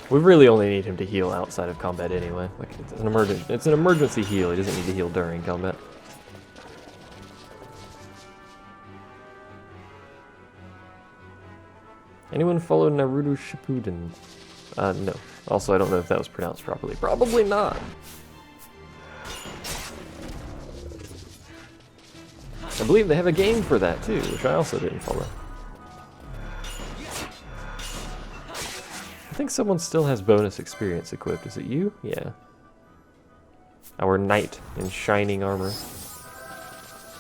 We really only need him to heal outside of combat anyway. Like it's an emergency heal. He doesn't need to heal during combat. Anyone follow Naruto Shippuden? No. Also, I don't know if that was pronounced properly. Probably not. I believe they have a game for that too, which I also didn't follow. I think someone still has bonus experience equipped. Is it you? Yeah. Our knight in shining armor.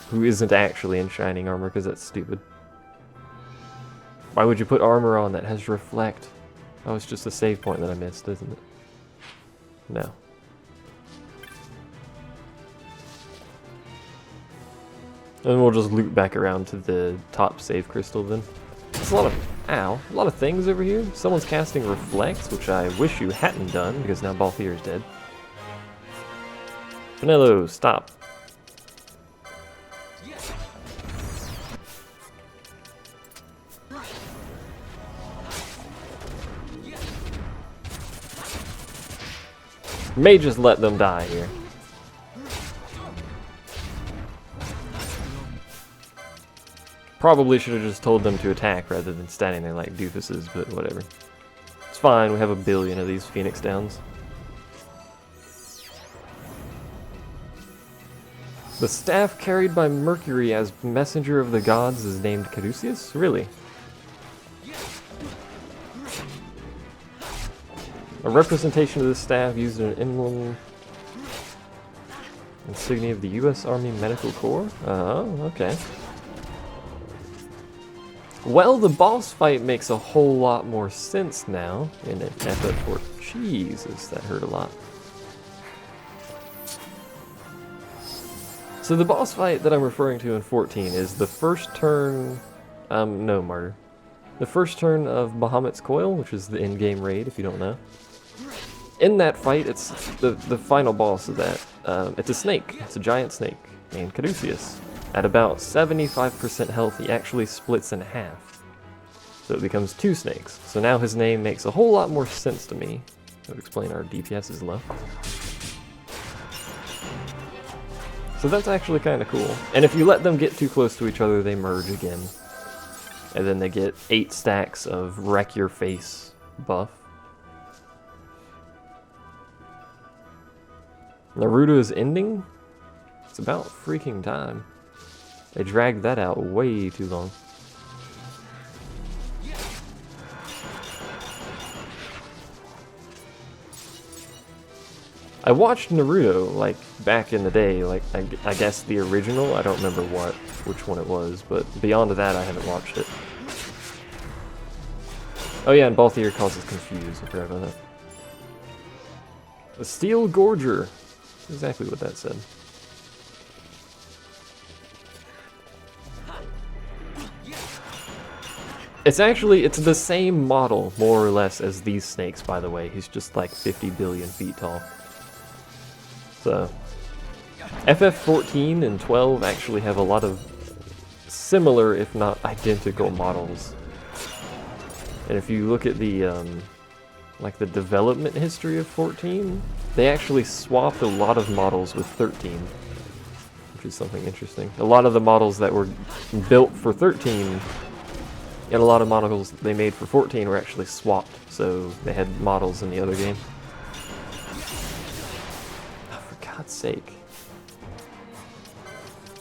Who isn't actually in shining armor, because that's stupid. Why would you put armor on that has reflect? Oh, it's just a save point that I missed, isn't it? No. And we'll just loop back around to the top save crystal then. There's a lot of things over here. Someone's casting reflects, which I wish you hadn't done, because now Balthier's dead. Finello, stop. May just let them die here. Probably should have just told them to attack rather than standing there like doofuses, but whatever. It's fine, we have a billion of these Phoenix Downs. The staff carried by Mercury as messenger of the gods is named Caduceus? Really? A representation of the staff used in an emblem insignia of the U.S. Army Medical Corps? Oh, okay. Well, the boss fight makes a whole lot more sense now in an FF4. Jesus, that hurt a lot. So the boss fight that I'm referring to in 14 is the first turn, no, Martyr. The first turn of Bahamut's Coil, which is the in-game raid, if you don't know. In that fight, it's the final boss of that. It's a snake. It's a giant snake named Caduceus. At about 75% health, he actually splits in half. So it becomes two snakes. So now his name makes a whole lot more sense to me. That would explain our DPS is low. So that's actually kind of cool. And if you let them get too close to each other, they merge again. And then they get 8 stacks of wreck your face buff. Naruto's ending? It's about freaking time. They dragged that out way too long. I watched Naruto, like, back in the day, like, I guess the original, I don't remember which one it was, but beyond that, I haven't watched it. Oh yeah, and Balthier causes confused, I forgot about that. A Steel Gorger. Exactly what that said. It's the same model, more or less, as these snakes, by the way. He's just like 50 billion feet tall. So, FF14 and 12 actually have a lot of similar, if not identical, models. And if you look at the, like the development history of 14, they actually swapped a lot of models with 13, which is something interesting. A lot of the models that were built for 13 and a lot of models they made for 14 were actually swapped, so they had models in the other game. Oh, for God's sake.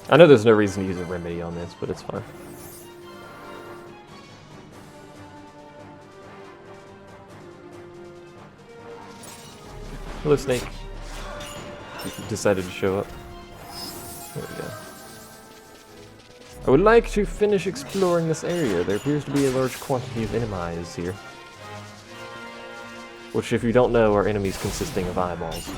I know there's no reason to use a remedy on this, but it's fine. Hello, Snake. You decided to show up. There we go. I would like to finish exploring this area. There appears to be a large quantity of enemies here. Which, if you don't know, are enemies consisting of eyeballs.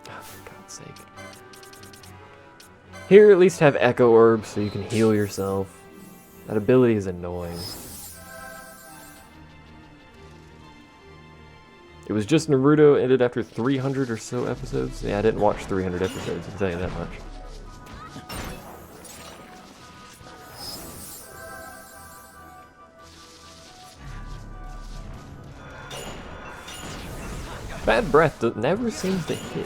Oh, for God's sake. Here, at least have Echo Orb so you can heal yourself. That ability is annoying. It was just Naruto ended after 300 or so episodes. Yeah, I didn't watch 300 episodes, I'll tell you that much. Bad breath never seems to hit.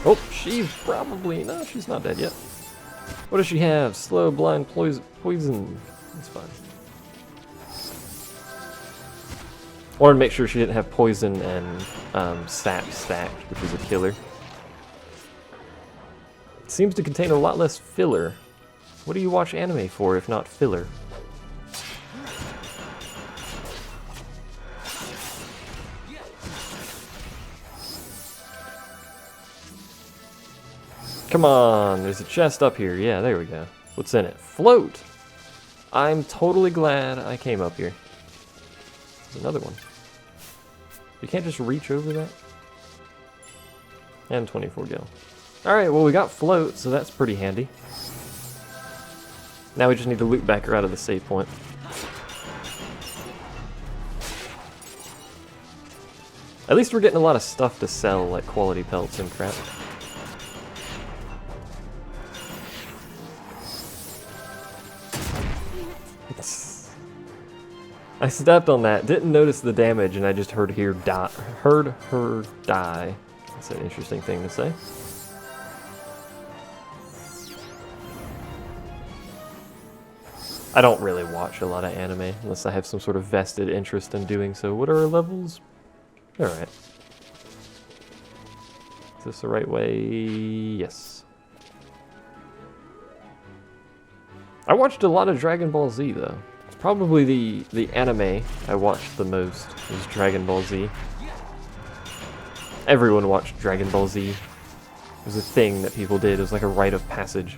Oh, she's probably... No, she's not dead yet. What does she have? Slow, blind, poison. That's fine. Wanted to make sure she didn't have poison and sap stacked, which is a killer. It seems to contain a lot less filler. What do you watch anime for if not filler? Come on, there's a chest up here. Yeah, there we go. What's in it? Float! I'm totally glad I came up here. There's another one. You can't just reach over that? And 24 gil. Alright, well we got float, so that's pretty handy. Now we just need to loop back her out of the save point. At least we're getting a lot of stuff to sell, like quality pelts and crap. I stepped on that, didn't notice the damage, and I just heard her die. That's an interesting thing to say. I don't really watch a lot of anime unless I have some sort of vested interest in doing so. What are our levels? Alright. Is this the right way? Yes. I watched a lot of Dragon Ball Z though. It's probably the anime I watched the most is Dragon Ball Z. Everyone watched Dragon Ball Z. It was a thing that people did. It was like a rite of passage.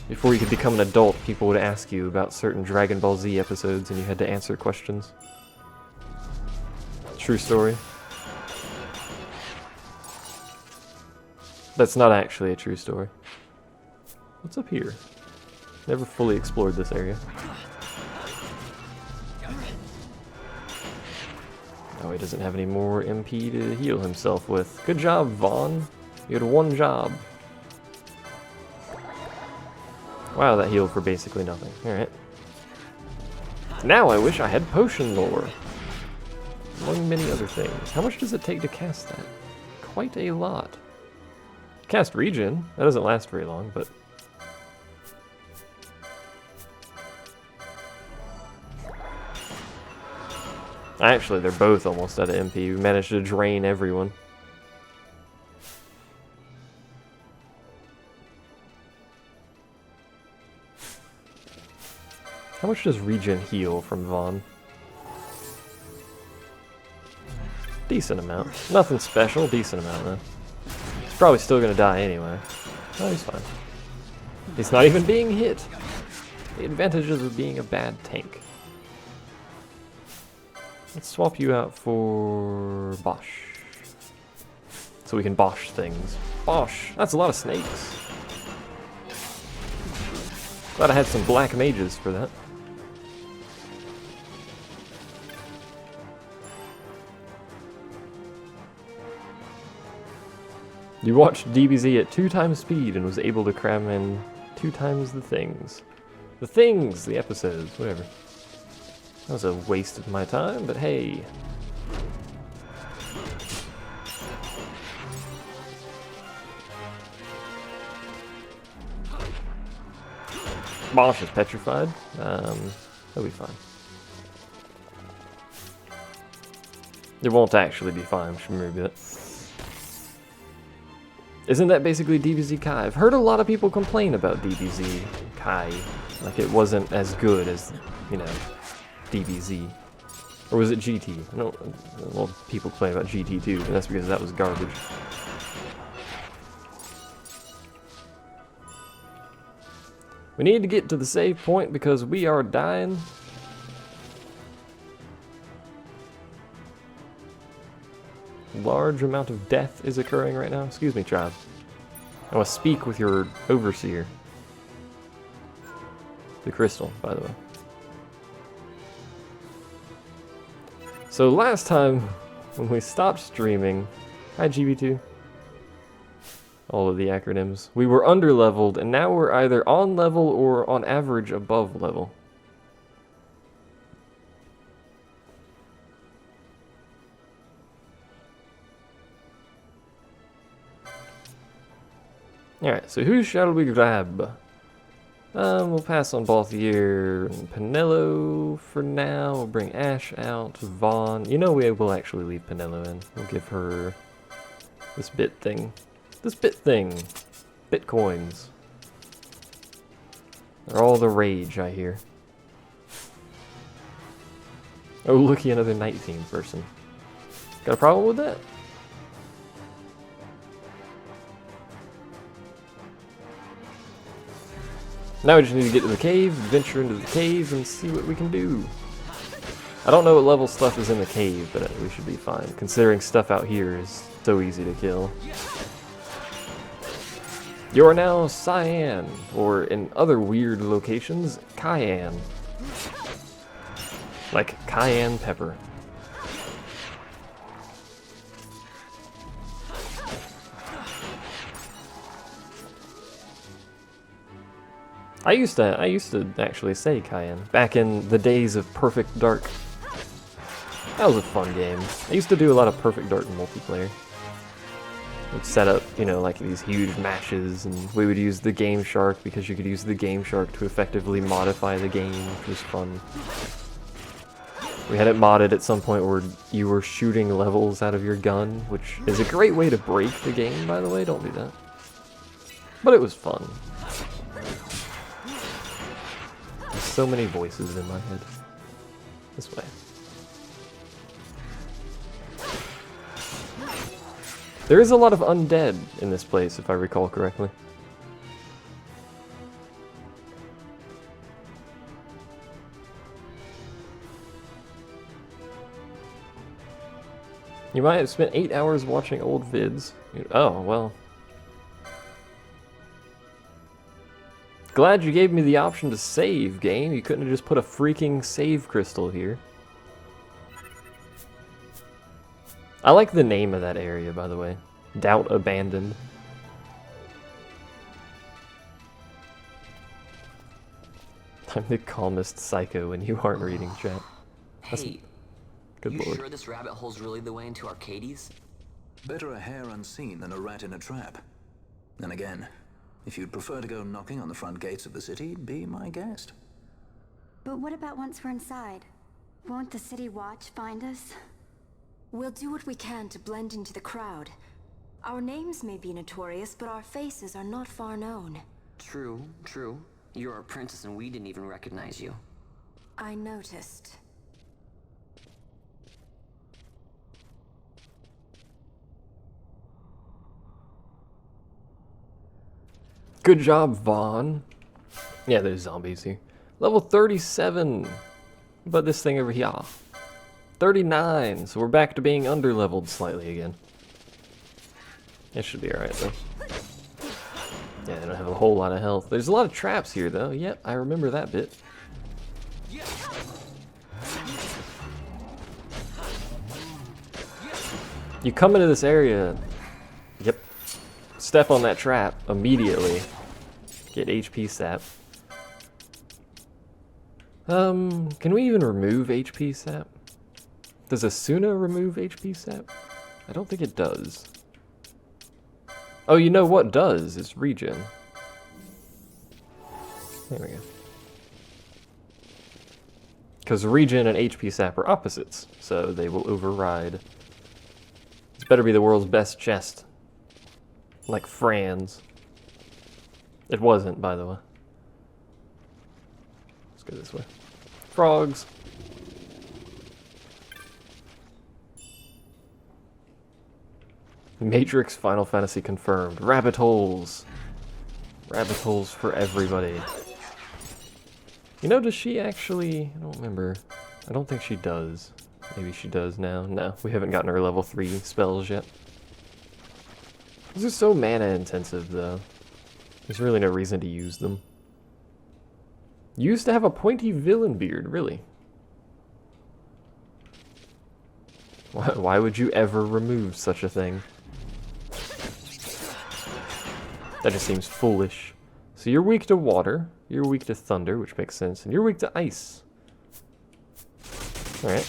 Before you could become an adult, people would ask you about certain Dragon Ball Z episodes and you had to answer questions. True story. That's not actually a true story. What's up here? Never fully explored this area. Oh, he doesn't have any more MP to heal himself with. Good job, Vaughn. You had one job. Wow, that healed for basically nothing. Alright. Now I wish I had potion lore. Among many other things. How much does it take to cast that? Quite a lot. Cast regen. That doesn't last very long, but... Actually, they're both almost out of MP. We managed to drain everyone. How much does regen heal from Vaughn? Decent amount. Nothing special, decent amount though. He's probably still gonna die anyway. Oh, he's fine. He's not even being hit. The advantages of being a bad tank. Let's swap you out for Bosch. So we can Bosch things. Bosch! That's a lot of snakes. Glad I had some black mages for that. You watched DBZ at 2 times speed and was able to cram in 2 times the things. The things! The episodes, whatever. That was a waste of my time, but hey. Bosch is petrified. That'll be fine. It won't actually be fine, should remove that. Isn't that basically DBZ Kai? I've heard a lot of people complain about DBZ Kai. Like it wasn't as good as, you know, DBZ. Or was it GT? No, well, people complain about GT too, but that's because that was garbage. We need to get to the save point because we are dying. Large amount of death is occurring right now. Excuse me, tribe. I want to speak with your overseer. The crystal, by the way. So last time, when we stopped streaming... Hi, GB2. all of the acronyms. We were under-leveled, and now we're either on level or on average above level. Alright, so who shall we grab? We'll pass on Balthier and Penelo for now. We'll bring Ash out, Vaughn. You know we will actually leave Penelo in. We'll give her this bit thing. This bit thing. Bitcoins. They're all the rage, I hear. Oh, looky, another night theme person. Got a problem with that? Now we just need to get to the cave, venture into the cave, and see what we can do. I don't know what level stuff is in the cave, but we should be fine, considering stuff out here is so easy to kill. You are now Cyan, or in other weird locations, Cayenne. Like cayenne pepper. I used to actually say Cayenne back in the days of Perfect Dark. That was a fun game. I used to do a lot of Perfect Dark multiplayer. We'd set up, you know, like these huge matches, and we would use the Game Shark because you could use the Game Shark to effectively modify the game, which was fun. We had it modded at some point where you were shooting levels out of your gun, which is a great way to break the game, by the way. Don't do that. But it was fun. There's so many voices in my head. This way. There is a lot of undead in this place, if I recall correctly. You might have spent 8 hours watching old vids. Oh, well. Glad you gave me the option to save, game. You couldn't have just put a freaking save crystal here. I like the name of that area, by the way. Doubt Abandoned. I'm the calmest psycho when you aren't reading chat. Hey, good you lord. Sure this rabbit hole's really the way into Arcades? Better a hare unseen than a rat in a trap. Then again, if you'd prefer to go knocking on the front gates of the city, be my guest. But what about once we're inside? Won't the city watch find us? We'll do what we can to blend into the crowd. Our names may be notorious, but our faces are not far known. True, true. You're a princess and we didn't even recognize you. I noticed. Good job, Vaughn. Yeah, there's zombies here. Level 37. But this thing over here. 39, so we're back to being underleveled slightly again. It should be alright though. Yeah, they don't have a whole lot of health. There's a lot of traps here though. Yep, I remember that bit. You come into this area, yep, step on that trap immediately. Get HP sap. Can we even remove HP sap? Does Asuna remove HP sap? I don't think it does. Oh, you know what does? It's regen. There we go. Because regen and HP sap are opposites, so they will override. This better be the world's best chest. Like Fran's. It wasn't, by the way. Let's go this way. Frogs. Matrix Final Fantasy confirmed. Rabbit holes. Rabbit holes for everybody. You know, does she actually... I don't remember. I don't think she does. Maybe she does now. No, we haven't gotten her level 3 spells yet. These are so mana intensive, though. There's really no reason to use them. You used to have a pointy villain beard, really. Why would you ever remove such a thing? That just seems foolish. So you're weak to water, you're weak to thunder, which makes sense, and you're weak to ice. Alright.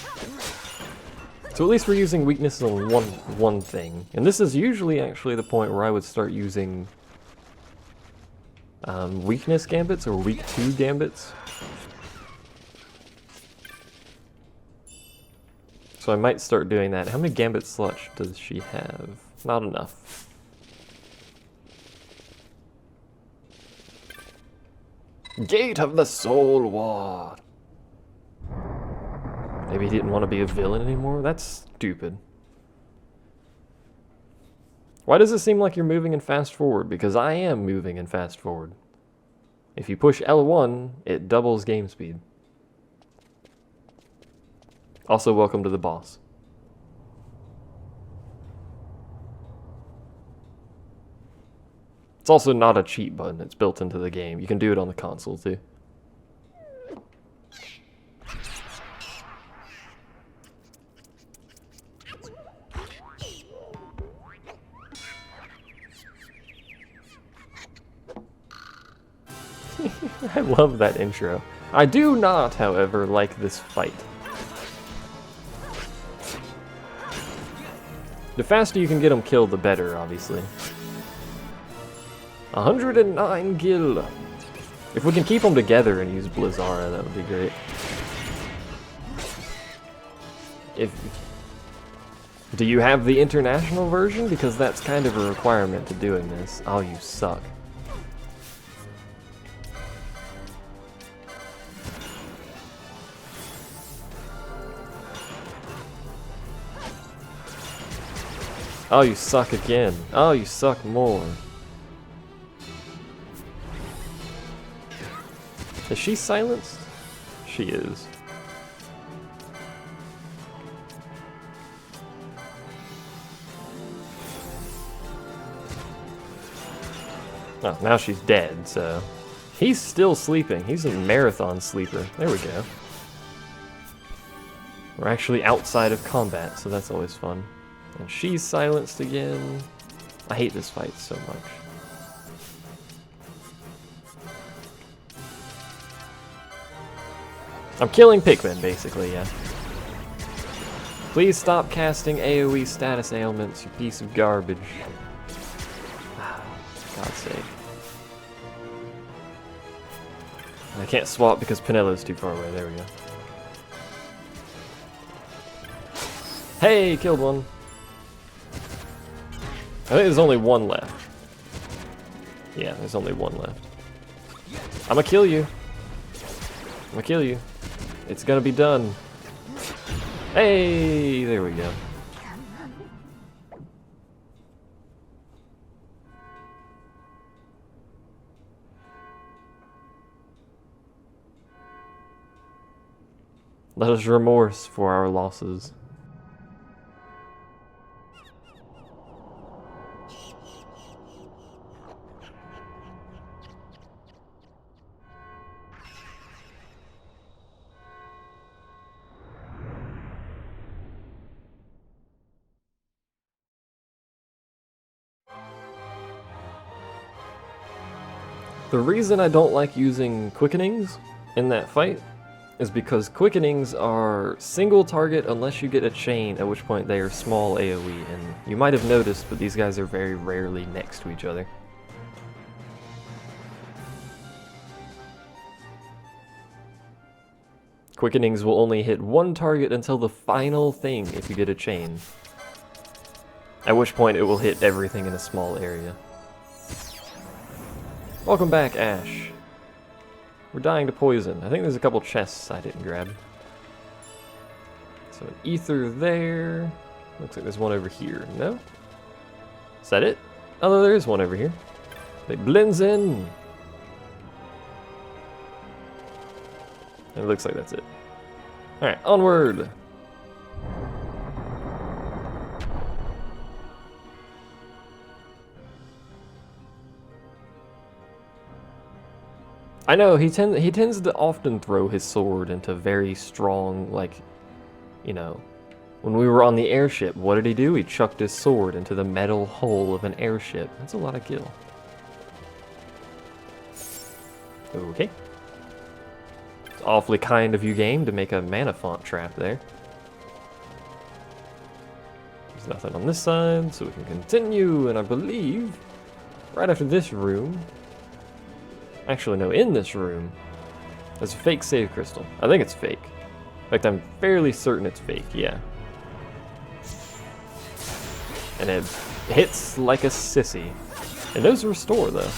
So at least we're using weaknesses on one thing. And this is usually actually the point where I would start using weakness gambits or weak 2 gambits. So I might start doing that. How many gambit slots does she have? Not enough. Gate of the Soul Ward. Maybe he didn't want to be a villain anymore? That's stupid. Why does it seem like you're moving in fast forward? Because I am moving in fast forward. If you push L1, it doubles game speed. Also, welcome to the boss. It's also not a cheat button, it's built into the game. You can do it on the console too. I love that intro. I do not, however, like this fight. The faster you can get them killed, the better, obviously. 109 gil. If we can keep them together and use Blizzara, that would be great. Do you have the international version? Because that's kind of a requirement to doing this. Oh, you suck. Oh, you suck again. Oh, you suck more. Is she silenced? She is. Oh, now she's dead, so... He's still sleeping. He's a marathon sleeper. There we go. We're actually outside of combat, so that's always fun. And she's silenced again. I hate this fight so much. I'm killing Pikmin, basically, yeah. Please stop casting AoE status ailments, you piece of garbage. God's sake. I can't swap because Penelo's too far away. There we go. Hey, killed one. I think there's only one left. Yeah, there's only one left. I'ma kill you. I'ma kill you. It's gonna be done. Hey, there we go. Let us remorse for our losses. The reason I don't like using quickenings in that fight is because quickenings are single target unless you get a chain, at which point they are small AoE, and you might have noticed, but these guys are very rarely next to each other. Quickenings will only hit one target until the final thing if you get a chain, at which point it will hit everything in a small area. Welcome back, Ash. We're dying to poison. I think there's a couple chests I didn't grab. So an ether there. Looks like there's one over here. No? Is that it? Oh, there is one over here. It blends in. It looks like that's it. Alright, onward. I know, he tends to often throw his sword into very strong, like, you know, when we were on the airship, what did he do? He chucked his sword into the metal hull of an airship. That's a lot of gil. Okay. It's awfully kind of you, game, to make a mana font trap there. There's nothing on this side, so we can continue, and I believe right after this room... Actually, no, in this room, there's a fake save crystal. I think it's fake. In fact, I'm fairly certain it's fake, yeah. And it hits like a sissy. It does restore, though.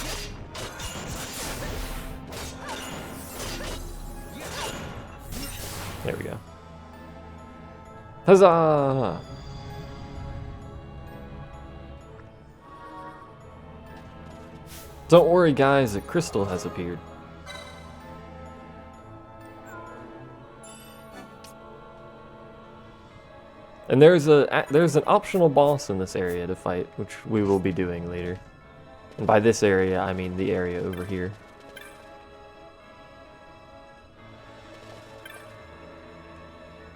There we go. Huzzah! Don't worry, guys, a crystal has appeared. And there's an optional boss in this area to fight, which we will be doing later. And by this area, I mean the area over here.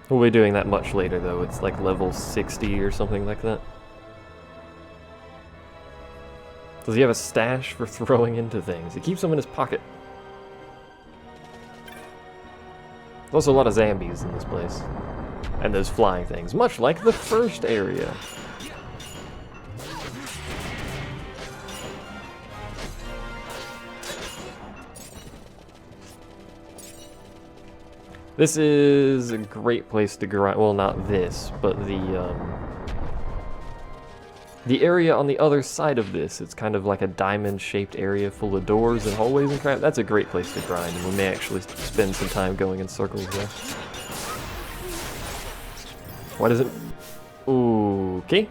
We'll be doing that much later, though. It's like level 60 or something like that. Does he have a stash for throwing into things? He keeps them in his pocket. There's also a lot of zombies in this place. And those flying things, much like the first area. This is a great place to grind. Well, not this, but the area on the other side of this. It's kind of like a diamond-shaped area full of doors and hallways and crap. That's a great place to grind, and we may actually spend some time going in circles there. Why doesn't... Okay.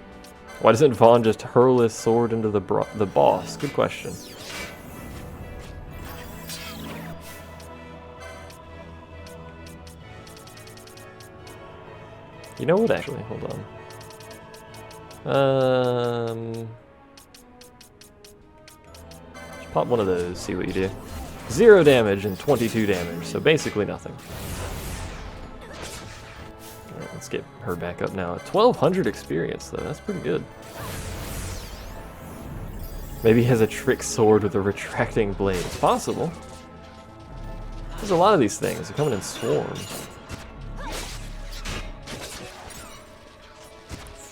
Why doesn't Vaughn just hurl his sword into the boss? Good question. You know what, actually? Hold on. Just pop one of those, see what you do. 0 damage and 22 damage, so basically nothing. Alright, let's get her back up now. 1200 experience, though. That's pretty good. Maybe he has a trick sword with a retracting blade. It's possible. There's a lot of these things. They're coming in swarms.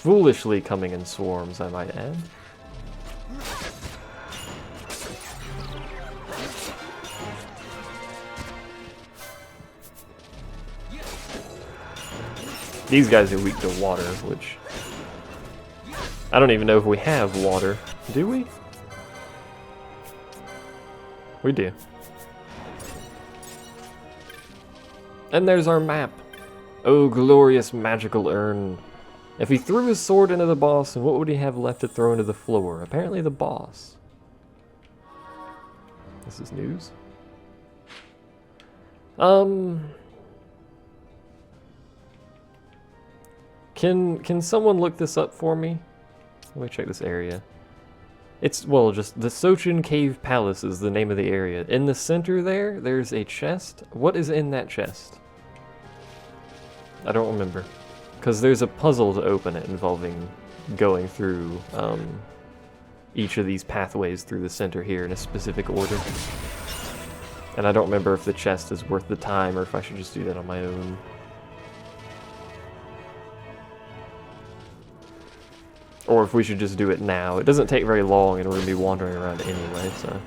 Foolishly coming in swarms, I might add. These guys are weak to water, which... I don't even know if we have water. Do we? We do. And there's our map. Oh, glorious magical urn. If he threw his sword into the boss, then what would he have left to throw into the floor? Apparently the boss. This is news. Can someone look this up for me? Let me check this area. It's, well, just the Sochin Cave Palace is the name of the area. In the center there, there's a chest. What is in that chest? I don't remember. Because there's a puzzle to open it involving going through each of these pathways through the center here in a specific order. And I don't remember if the chest is worth the time or if I should just do that on my own. Or if we should just do it now. It doesn't take very long and we're going to be wandering around anyway, so...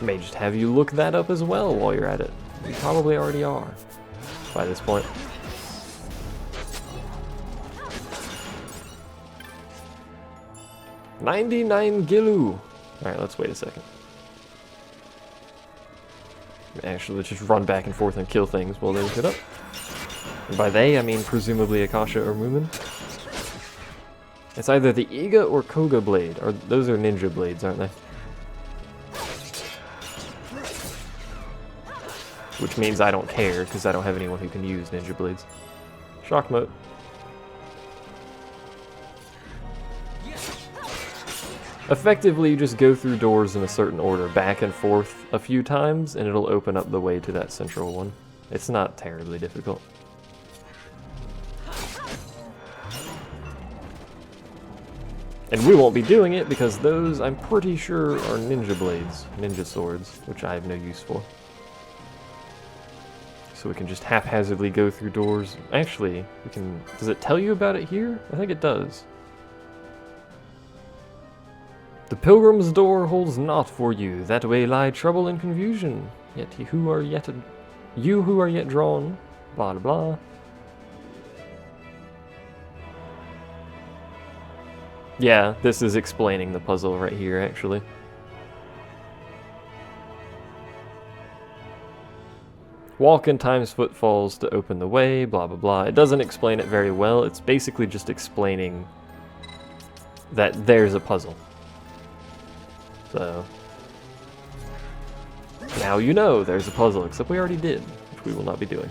May just have you look that up as well while you're at it. You probably already are by this point. $99 Gilu. Alright, let's wait a second. Actually, let's just run back and forth and kill things while they get up. And by they, I mean presumably Akasha or Moomin. It's either the Iga or Koga blade, or those are ninja blades, aren't they? Which means I don't care, because I don't have anyone who can use ninja blades. Shock mode. Effectively, you just go through doors in a certain order, back and forth a few times, and it'll open up the way to that central one. It's not terribly difficult. And we won't be doing it because those, I'm pretty sure, are ninja blades, ninja swords, which I have no use for. So we can just haphazardly go through doors. Actually, we can... Does it tell you about it here? I think it does. The pilgrim's door holds not for you. That way lie trouble and confusion. Yet you who are yet drawn, blah blah blah. Yeah, this is explaining the puzzle right here, actually. Walk in time's footfalls to open the way, blah blah blah. It doesn't explain it very well. It's basically just explaining that there's a puzzle. So, now you know there's a puzzle, except we already did, which we will not be doing.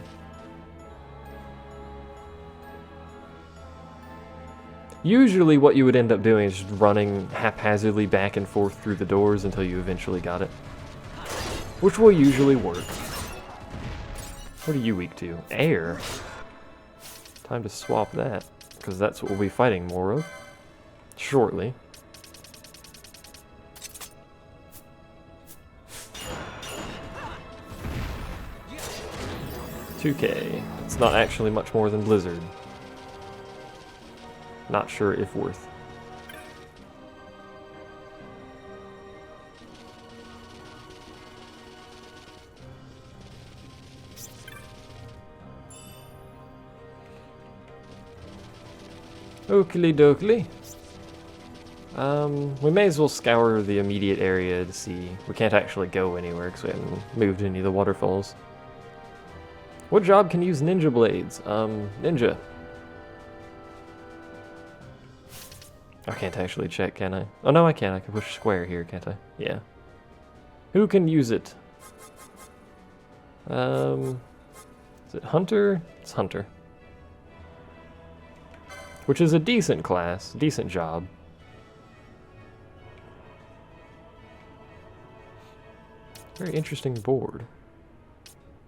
Usually what you would end up doing is just running haphazardly back and forth through the doors until you eventually got it. Which will usually work. What are you weak to? Air. Time to swap that, because that's what we'll be fighting more of shortly. $2K. It's not actually much more than Blizzard. Not sure if worth. Oakley dokley. We may as well scour the immediate area to see. We can't actually go anywhere because we haven't moved any of the waterfalls. What job can use ninja blades? Ninja. I can't actually check, can I? Oh no, I can. I can push square here, can't I? Yeah. Who can use it? Is it Hunter? It's Hunter. Which is a decent class, decent job. Very interesting board.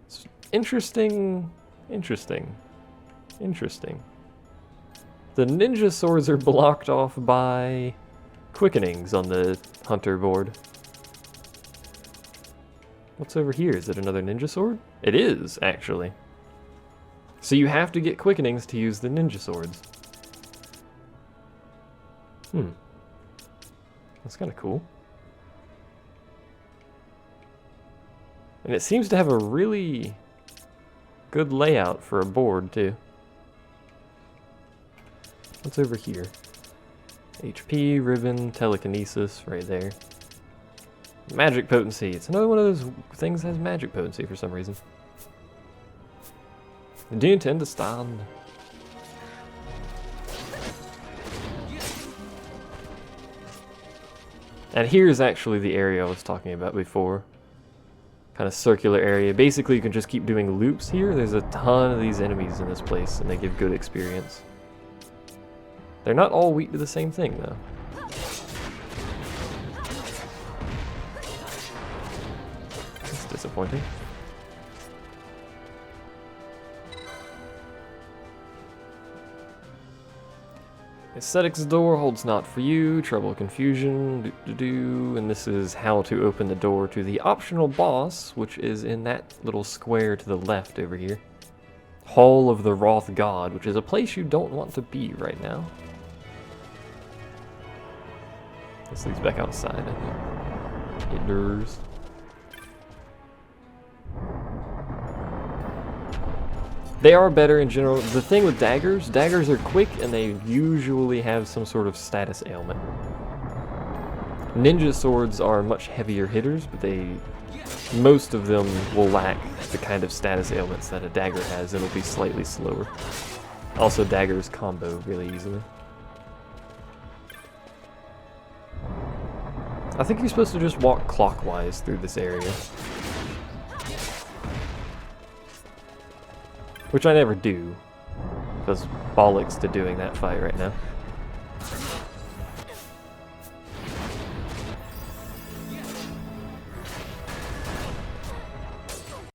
It's interesting. The ninja swords are blocked off by quickenings on the Hunter board. What's over here? Is it another ninja sword? It is, actually. So you have to get quickenings to use the ninja swords. That's kind of cool. And it seems to have a really good layout for a board, too. What's over here? HP, ribbon, telekinesis, right there. Magic potency. It's another one of those things that has magic potency for some reason. Do you intend to stand? And here's actually the area I was talking about before. Kind of circular area. Basically, you can just keep doing loops here. There's a ton of these enemies in this place, and they give good experience. They're not all weak to the same thing, though. That's disappointing. Aesthetics door holds not for you, trouble, confusion, and this is how to open the door to the optional boss, which is in that little square to the left over here. Hall of the Wroth God, which is a place you don't want to be right now. This leads back outside, I think. It does. They are better in general. The thing with daggers are quick and they usually have some sort of status ailment. Ninja swords are much heavier hitters, but most of them will lack the kind of status ailments that a dagger has. It'll be slightly slower. Also, daggers combo really easily. I think you're supposed to just walk clockwise through this area. Which I never do, because bollocks to doing that fight right now.